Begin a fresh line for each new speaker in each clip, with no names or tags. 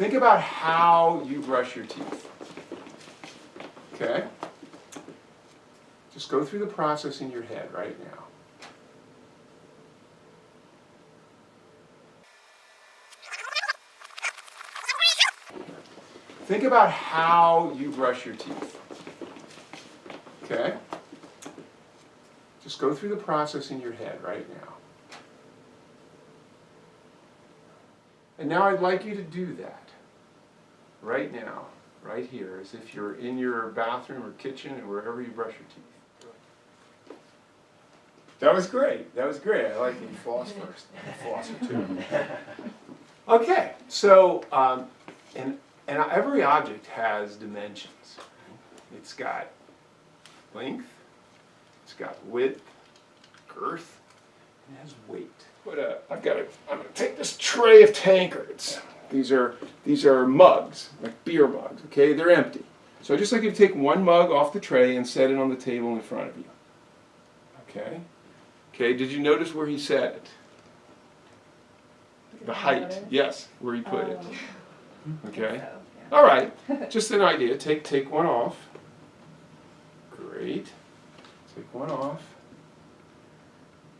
Think about how you brush your teeth. Okay? Just go through the process in your head right now. Think about how you brush your teeth. Okay? Just go through the process in your head right now. And now I'd like you to do that right now, right here, as if you're in your bathroom or kitchen or wherever you brush your teeth. That was great. That was great. I like that you floss first. Floss it too. Okay, so and every object has dimensions. It's got length, it's got width, girth, and it has weight. I'm going to take this tray of tankards. These are mugs, like beer mugs. Okay, they're empty. So I just like you to take one mug off the tray and set it on the table in front of you. Okay. Okay. Did you notice where he set it? The height. Yes, where he put it. Okay.
So, yeah.
All right. Just an idea. Take one off. Great. Take one off.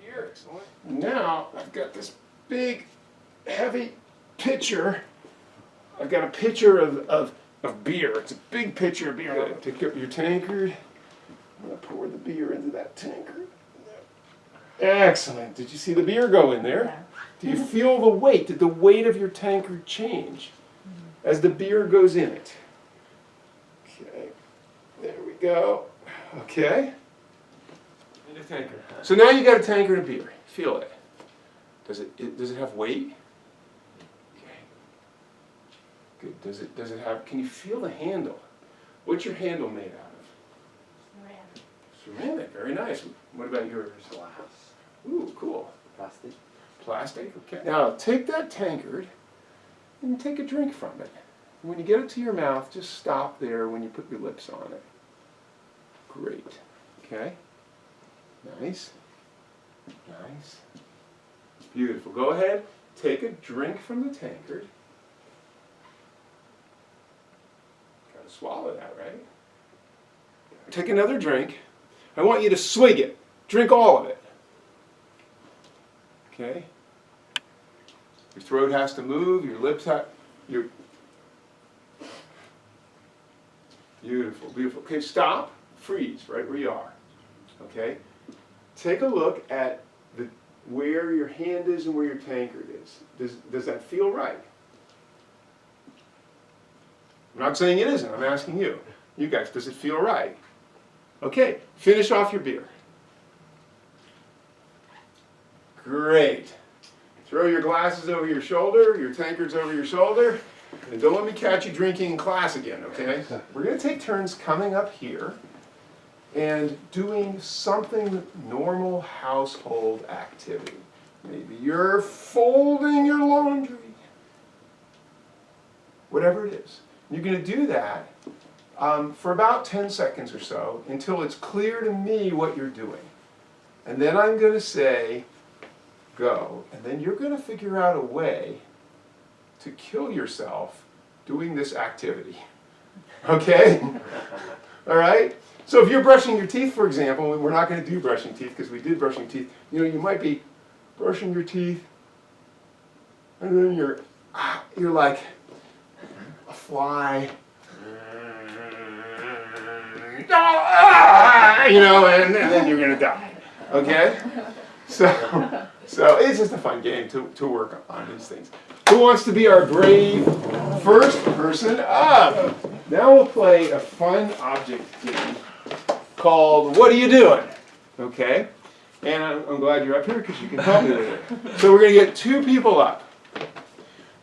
Here, excellent. Now I've got this big, heavy pitcher. I've got a pitcher of beer. It's a big pitcher of beer. Take up your tankard. I'm going to pour the beer into that tankard. Excellent. Did you see the beer go in there?
Yeah.
Do you feel the weight? Did the weight of your tankard change as the beer goes in it? Okay. There we go. Okay. In a tankard. So now you got a tankard of beer. Feel it. Does it have weight? Okay. Good. Does it have? Can you feel the handle? What's your handle made out of? Ceramic. Very nice. What about yours?
Glass.
Ooh, cool.
Plastic.
Plastic. Okay. Now take that tankard and take a drink from it. When you get it to your mouth, just stop there when you put your lips on it. Great. Okay. Nice. Nice. Beautiful. Go ahead, take a drink from the tankard. Gotta swallow that, right? Take another drink. I want you to swig it. Drink all of it. Okay? Your throat has to move, your lips have... Beautiful, beautiful. Okay, stop. Freeze right where you are. Okay? Take a look at where your hand is and where your tankard is. Does that feel right? I'm not saying it isn't. I'm asking you. You guys, does it feel right? Okay, finish off your beer. Great. Throw your glasses over your shoulder, your tankards over your shoulder, and don't let me catch you drinking in class again, okay? We're going to take turns coming up here and doing something normal household activity. Maybe you're folding your laundry. Whatever it is. You're going to do that for about 10 seconds or so until it's clear to me what you're doing. And then I'm going to say, go. And then you're going to figure out a way to kill yourself doing this activity. Okay? All right? So if you're brushing your teeth, for example, we're not going to do brushing teeth because we did brushing teeth. You know, you might be brushing your teeth, and then you're like a fly. You know, and then you're going to die. Okay? So it's just a fun game to work on these things. Who wants to be our brave first person up? Now we'll play a fun object game called What Are You Doing? Okay? And I'm glad you're up here because you can help me with it. So we're going to get two people up.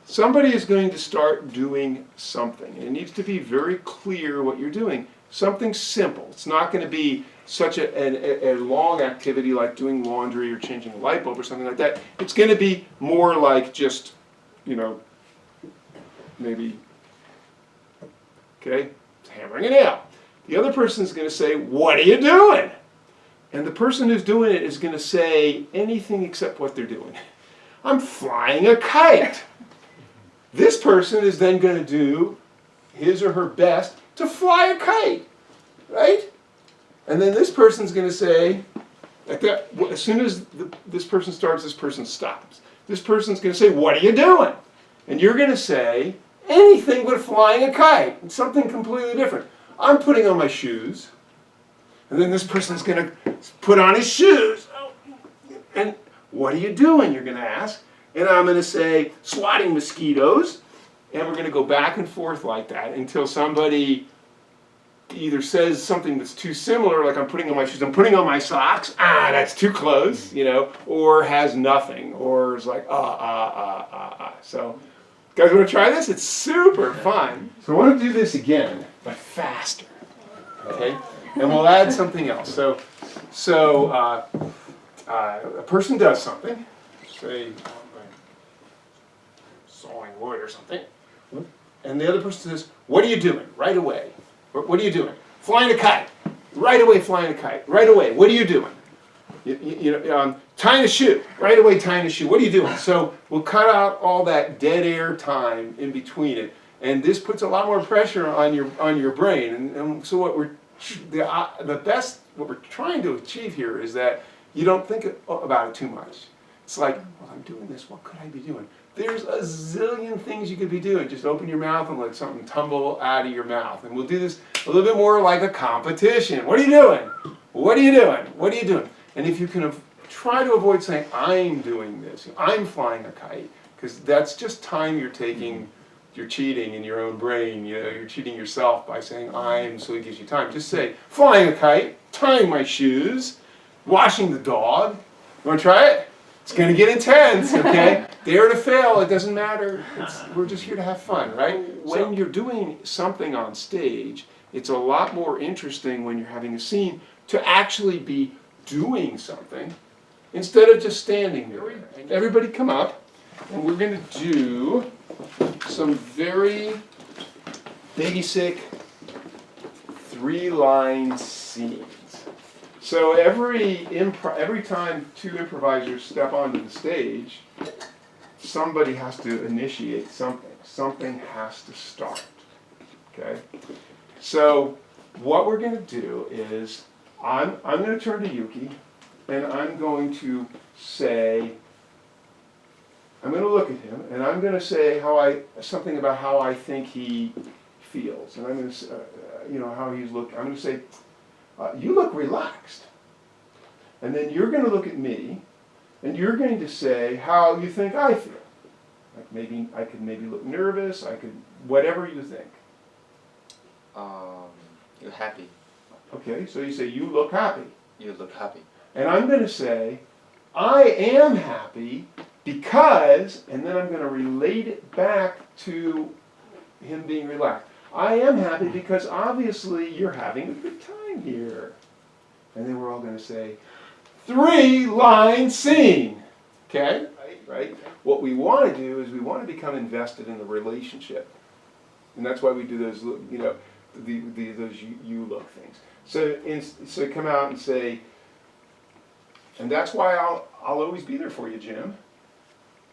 Somebody is going to start doing something. And it needs to be very clear what you're doing. Something simple. It's not going to be such a long activity like doing laundry or changing a light bulb or something like that. It's going to be more like just, you know, maybe, okay, hammering a nail. The other person is going to say, what are you doing? And the person who's doing it is going to say anything except what they're doing. I'm flying a kite. This person is then going to do his or her best to fly a kite, right? And then this person's going to say, as soon as this person starts, this person stops. This person's going to say, what are you doing? And you're going to say, anything but flying a kite. It's something completely different. I'm putting on my shoes. And then this person's going to put on his shoes. And what are you doing, you're going to ask. And I'm going to say, swatting mosquitoes. And we're going to go back and forth like that until somebody either says something that's too similar, like I'm putting on my shoes, I'm putting on my socks, that's too close, or has nothing, or is like, So, guys want to try this? It's super fun. So I want to do this again, but faster, okay? And we'll add something else. So a person does something, say, sawing wood or something, and the other person says, what are you doing? Right away. What are you doing? Flying a kite. Right away, flying a kite. Right away. What are you doing? Tying a shoe. Right away, tying a shoe. What are you doing? So we'll cut out all that dead air time in between it, and this puts a lot more pressure on your brain. And so what we're trying to achieve here is that you don't think about it too much. It's like, well, I'm doing this. What could I be doing? There's a zillion things you could be doing. Just open your mouth and let something tumble out of your mouth. And we'll do this a little bit more like a competition. What are you doing? What are you doing? What are you doing? And if you can try to avoid saying, I'm doing this, I'm flying a kite, because that's just time you're taking, you're cheating in your own brain. You're cheating yourself by saying I'm, so it gives you time. Just say, flying a kite, tying my shoes, washing the dog. You want to try it? It's going to get intense, okay? Dare to fail, it doesn't matter. We're just here to have fun, right? When you're doing something on stage, it's a lot more interesting when you're having a scene to actually be doing something instead of just standing there. Everybody come up, and we're going to do some very basic 3-line scenes. So every time 2 improvisers step onto the stage, somebody has to initiate something. Something has to start. Okay? So what we're going to do is I'm going to turn to Yuki, and I'm going to say, I'm going to look at him, and I'm going to say something about how I think he feels, and I'm going to how he's looking. I'm going to say, you look relaxed. And then you're going to look at me, and you're going to say how you think I feel. Like maybe I could look nervous. I could whatever you think.
You're happy.
Okay, so you say you look happy.
You look happy.
And I'm going to say I am happy because, and then I'm going to relate it back to him being relaxed. I am happy because obviously you're having a good time here. And then we're all going to say, 3-line scene. Okay? Right? What we want to do is we want to become invested in the relationship. And that's why we do those, those you look things. So come out and say, and that's why I'll always be there for you, Jim.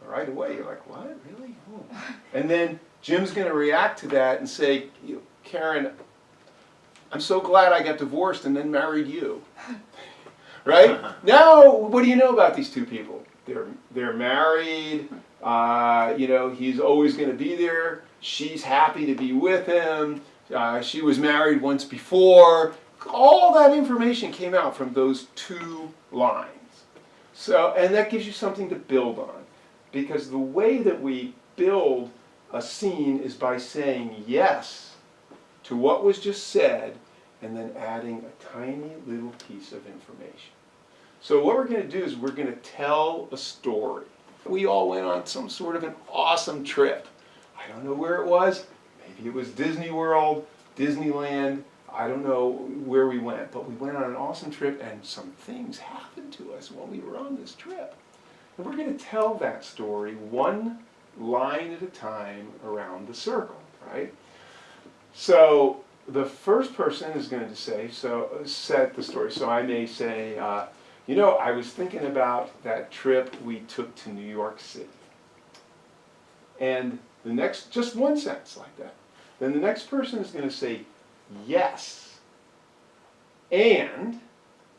Right away, you're like, what? Really? Oh. And then Jim's going to react to that and say, Karen, I'm so glad I got divorced and then married you. Right? Now, what do you know about these 2 people? They're married. He's always going to be there. She's happy to be with him. She was married once before. All that information came out from those 2 lines. So, and that gives you something to build on. Because the way that we build a scene is by saying yes to what was just said and then adding a tiny little piece of information. So what we're going to do is we're going to tell a story. We all went on some sort of an awesome trip. I don't know where it was. Maybe it was Disney World, Disneyland. I don't know where we went, but we went on an awesome trip and some things happened to us while we were on this trip. And we're going to tell that story 1 line at a time around the circle, right? So the first person is going to say, set the story. So I may say, I was thinking about that trip we took to New York City. And The next, just one sentence like that. Then the next person is going to say, yes, and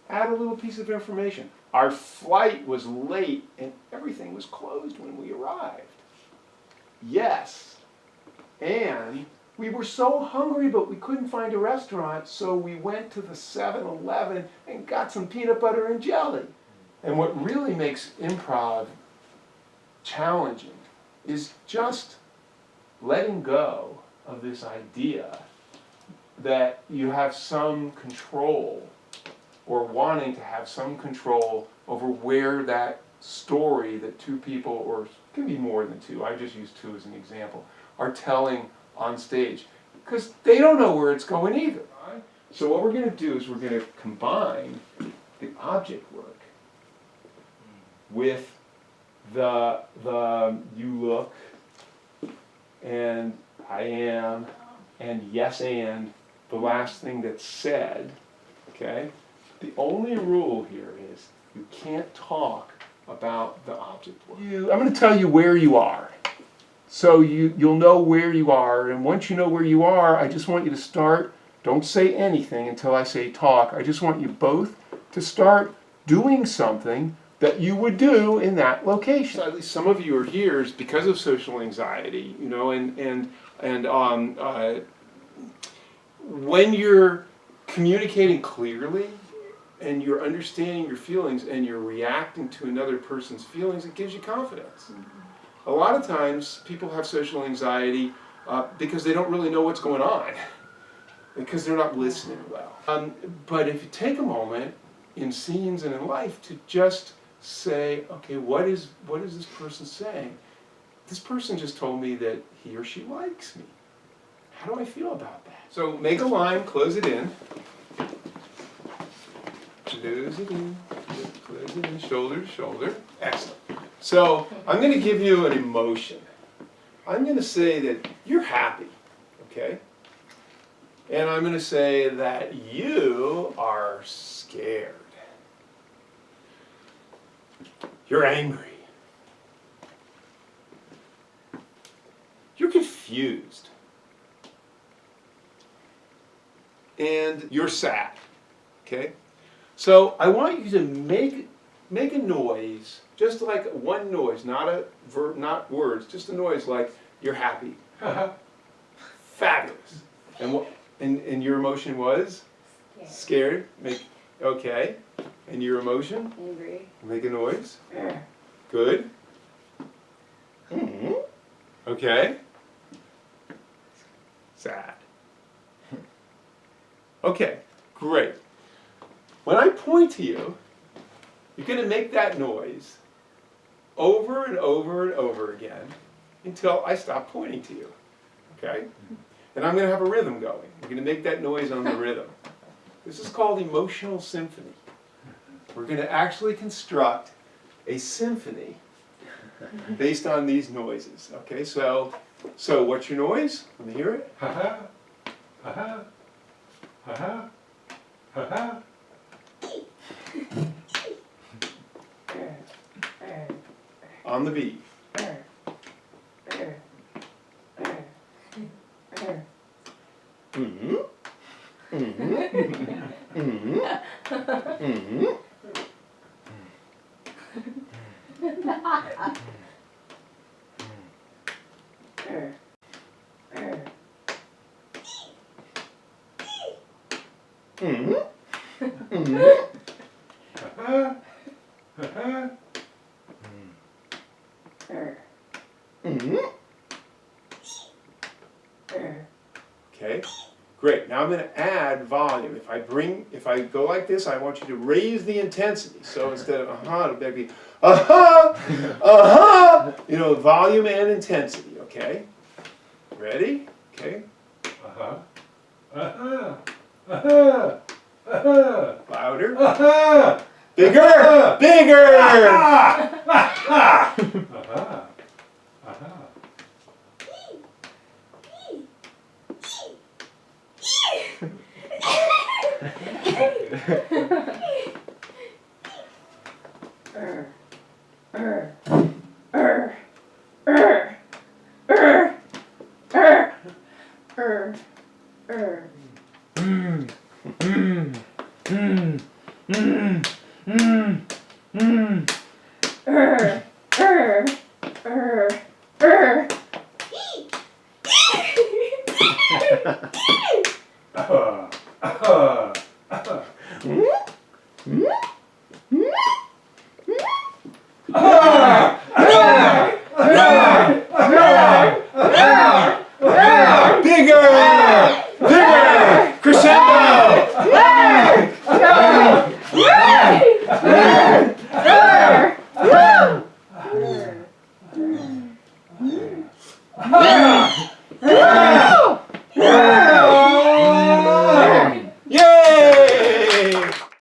add a little piece of information. Our flight was late and everything was closed when we arrived. Yes, and we were so hungry but we couldn't find a restaurant, so we went to the 7-Eleven and got some peanut butter and jelly. And what really makes improv challenging is just letting go of this idea that you have some control or wanting to have some control over where that story that two people, or it can be more than two, I just use two as an example, are telling on stage. Because they don't know where it's going either. So what we're going to do is we're going to combine the object work with the you look, and I am, and yes and, the last thing that's said, okay? The only rule here is you can't talk about the object work. I'm going to tell you where you are. So you'll know where you are, and once you know where you are, I just want you to start, don't say anything until I say talk. I just want you both to start doing something that you would do in that location. At least some of you are here is because of social anxiety, you know, and when you're communicating clearly and you're understanding your feelings and you're reacting to another person's feelings, it gives you confidence. A lot of times people have social anxiety because they don't really know what's going on, because they're not listening well. But if you take a moment in scenes and in life to just say, okay, what is this person saying? This person just told me that he or she likes me. How do I feel about that? So make a line, close it in. Close it in, close it in, shoulder to shoulder. Excellent. So I'm going to give you an emotion. I'm going to say that you're happy, okay? And I'm going to say that you are scared. You're angry. You're confused. And you're sad, okay? So I want you to make a noise, just like one noise, not a verb, not words, just a noise like you're happy. Fabulous. And what? And your emotion was scared. Okay. And your emotion?
Angry.
Make a noise. Good. Mm-hmm. Okay. Sad. Okay, great. When I point to you, you're going to make that noise over and over and over again until I stop pointing to you. Okay? And I'm going to have a rhythm going. You're going to make that noise on the rhythm. This is called emotional symphony. We're going to actually construct a symphony based on these noises. Okay, so what's your noise? Let me hear it. Ha-ha, ha-ha, ha-ha, ha-ha. On the beat. Mm-hmm. Mm-hmm. Mm-hmm. Mm-hmm. Mm-hmm. Mm-hmm. Mm-hmm. Okay, great. Now I'm going to add volume. If I go like this, I want you to raise the intensity. So instead of it'll be you know, volume and intensity. Okay, ready? Okay. Louder. Bigger. Bigger.